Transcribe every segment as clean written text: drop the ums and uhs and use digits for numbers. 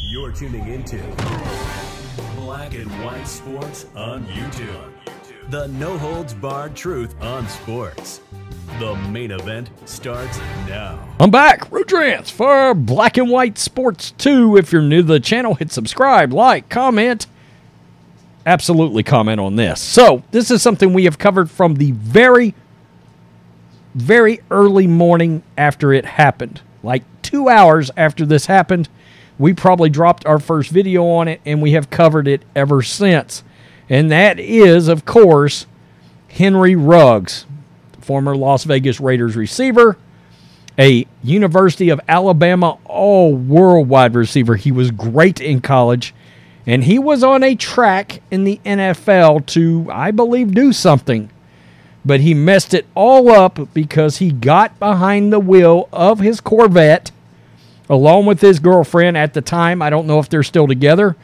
You're tuning into Black and White Sports on YouTube. The no-holds-barred truth on sports. The main event starts now. I'm back, Rudrance, for Black and White Sports 2. If you're new to the channel, hit subscribe, like, comment. Absolutely comment on this. So, this is something we have covered from the very early morning after it happened. Like 2 hours after this happened, we probably dropped our first video on it, and we have covered it ever since. And that is, of course, Henry RUGGS, former Las Vegas Raiders receiver, a University of Alabama all-worldwide receiver. He was great in college, and he was on a track in the NFL to, I believe, do something. But he messed it all up because he got behind the wheel of his Corvette, along with his girlfriend at the time. I don't know if they're still together,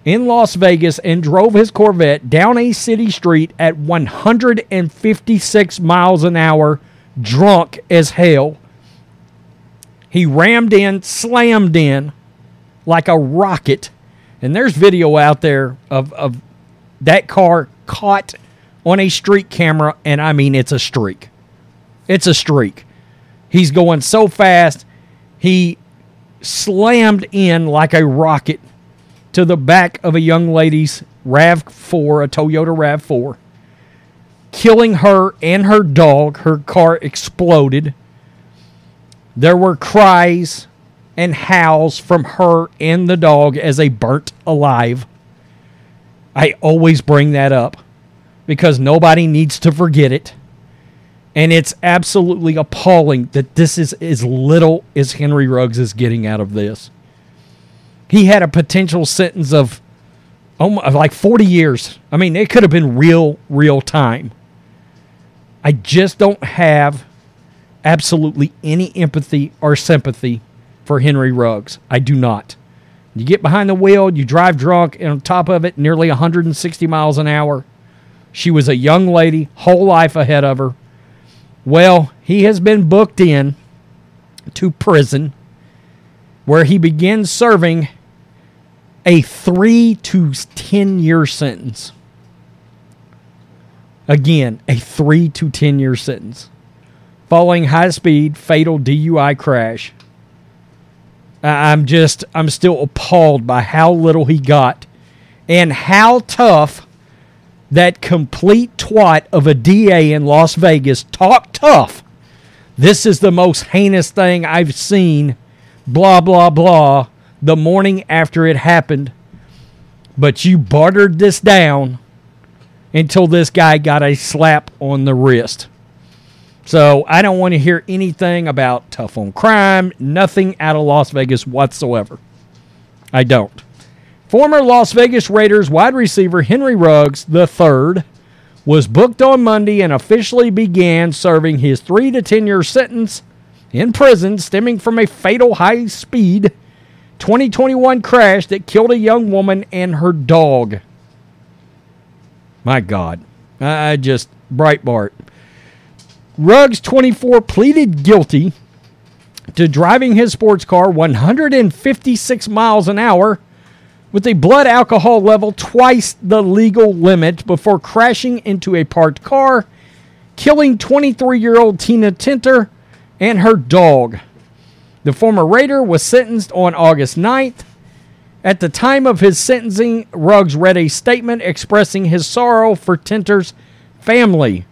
in Las Vegas, and drove his Corvette down a city street at 156 miles an hour, drunk as hell. He rammed in, slammed in like a rocket. And there's video out there of that car caught on a street camera, and I mean, it's a streak. It's a streak. He's going so fast, he slammed in like a rocket to the back of a young lady's RAV4, a Toyota RAV4, killing her and her dog. Her car exploded. There were cries and howls from her and the dog as they burnt alive. I always bring that up because nobody needs to forget it. And it's absolutely appalling that this is as little as Henry RUGGS is getting out of this. He had a potential sentence of like 40 years. I mean, it could have been real time. I just don't have absolutely any empathy or sympathy for Henry RUGGS. I do not. You get behind the wheel, you drive drunk, and on top of it, nearly 160 miles an hour. She was a young lady, whole life ahead of her. Well, he has been booked in to prison, where he begins serving a 3 to 10 year sentence. Again, a 3 to 10 year sentence. Following high-speed, fatal DUI crash. I'm still appalled by how little he got and how tough that complete twat of a DA in Las Vegas talked tough. This is the most heinous thing I've seen, blah, blah, blah, the morning after it happened. But you bartered this down until this guy got a slap on the wrist. So I don't want to hear anything about tough on crime, nothing out of Las Vegas whatsoever. I don't. Former Las Vegas Raiders wide receiver Henry RUGGS III was booked on Monday and officially began serving his 3 to 10 year sentence in prison stemming from a fatal high-speed 2021 crash that killed a young woman and her dog. My God. Breitbart. RUGGS, 24, pleaded guilty to driving his sports car 156 miles an hour with a blood alcohol level twice the legal limit before crashing into a parked car, killing 23-year-old Tina TINTOR and her dog. The former Raider was sentenced on August 9th. At the time of his sentencing, RUGGS read a statement expressing his sorrow for TINTOR's family.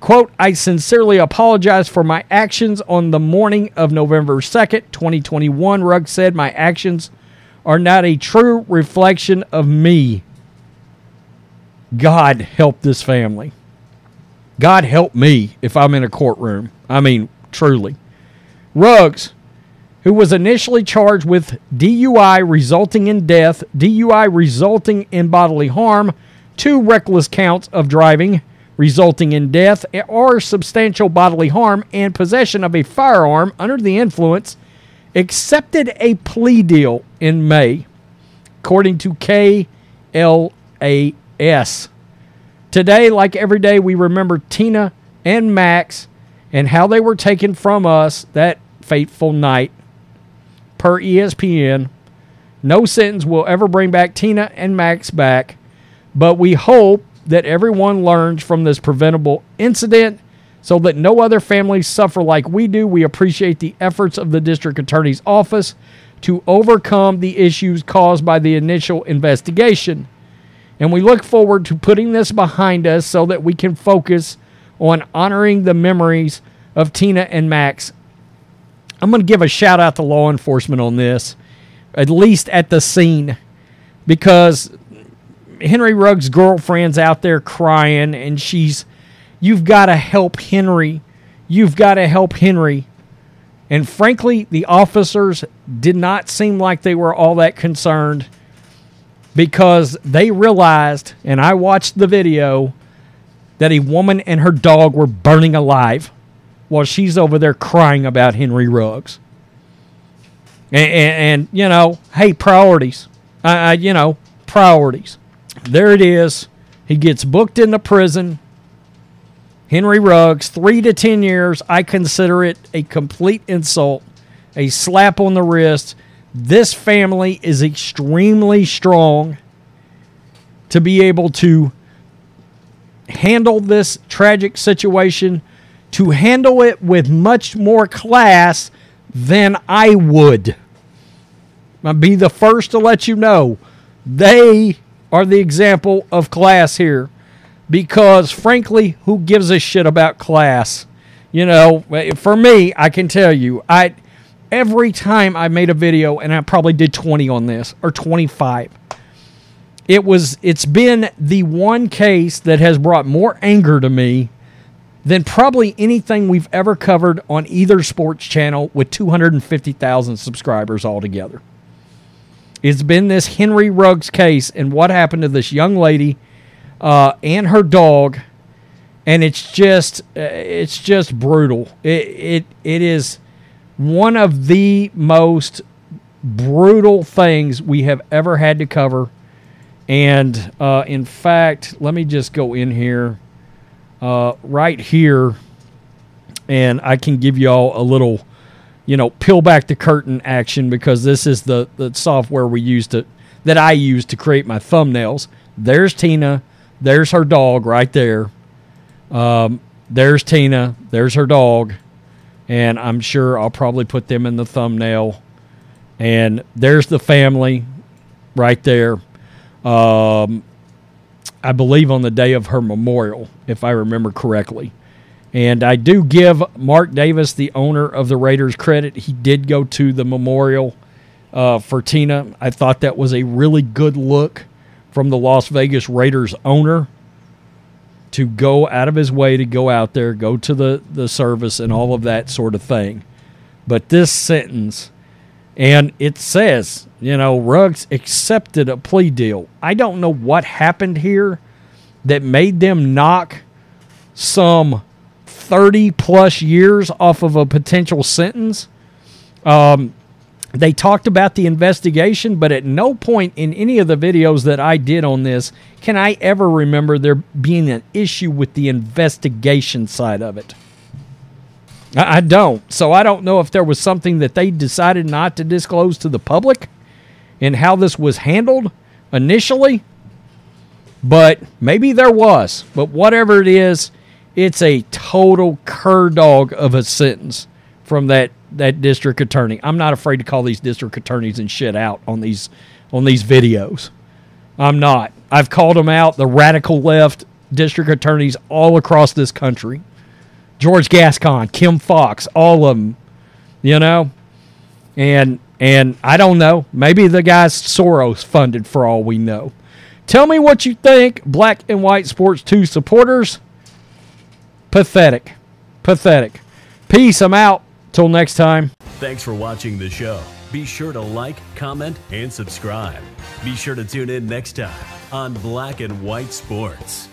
Quote, "I sincerely apologize for my actions on the morning of November 2nd, 2021, RUGGS said. My actions are not a true reflection of me. God help this family. God help me if I'm in a courtroom. I mean, truly. RUGGS, who was initially charged with DUI resulting in death, DUI resulting in bodily harm, 2 reckless counts of driving resulting in death or substantial bodily harm, and possession of a firearm under the influence, accepted a plea deal in May, according to KLAS. Today, like every day, we remember Tina and Max and how they were taken from us. That fateful night. Per ESPN, no sentence will ever bring back Tina and Max back, but we hope that everyone learns from this preventable incident so that no other families suffer like we do. We appreciate the efforts of the district attorney's office to overcome the issues caused by the initial investigation. And we look forward to putting this behind us so that we can focus on honoring the memories of Tina and Max. I'm going to give a shout out to law enforcement on this, at least at the scene, because Henry Ruggs' girlfriend's out there crying, and you've got to help Henry. You've got to help Henry. And frankly, the officers did not seem like they were all that concerned, because they realized, and I watched the video, that a woman and her dog were burning alive while she's over there crying about Henry Ruggs. And you know, hey, priorities. Priorities. There it is. He gets booked into prison. Henry Ruggs, 3 to 10 years. I consider it a complete insult, a slap on the wrist. This family is extremely strong to be able to handle this tragic situation, to handle it with much more class than I would. I'll be the first to let you know, they are the example of class here, because frankly, who gives a shit about class? You know, for me, I can tell you, every time I made a video, and I probably did 20 on this, or 25, it's been the one case that has brought more anger to me than probably anything we've ever covered on either sports channel with 250,000 subscribers altogether. It's been this Henry Ruggs case and what happened to this young lady and her dog, and it's just brutal. It is one of the most brutal things we have ever had to cover. And in fact, let me just go in here, right here, and I can give y'all a little, peel back the curtain action, because this is the software that I use to create my thumbnails. There's Tina, there's her dog right there. There's Tina, there's her dog, and I'm sure I'll probably put them in the thumbnail. And there's the family right there. I believe on the day of her memorial, if I remember correctly. And I do give Mark Davis, the owner of the Raiders, credit. He did go to the memorial for Tina. I thought that was a really good look from the Las Vegas Raiders owner to go out of his way to go out there, go to the service and all of that sort of thing. But this sentence, and it says, Ruggs accepted a plea deal. I don't know what happened here that made them knock some 30-plus years off of a potential sentence. They talked about the investigation, but at no point in any of the videos that I did on this can I ever remember there being an issue with the investigation side of it. I don't. So I don't know if there was something that they decided not to disclose to the public and how this was handled initially. But maybe there was. But whatever it is, it's a total cur dog of a sentence from that district attorney. I'm not afraid to call these district attorneys and shit out on these videos. I'm not. I've called them out, the radical left district attorneys all across this country. George Gascon, Kim Fox, all of them, And I don't know. Maybe the guy's Soros funded for all we know. Tell me what you think, Black and White Sports 2 supporters. Pathetic. Pathetic. Peace. I'm out. Till next time. Thanks for watching the show. Be sure to like, comment, and subscribe. Be sure to tune in next time on Black and White Sports.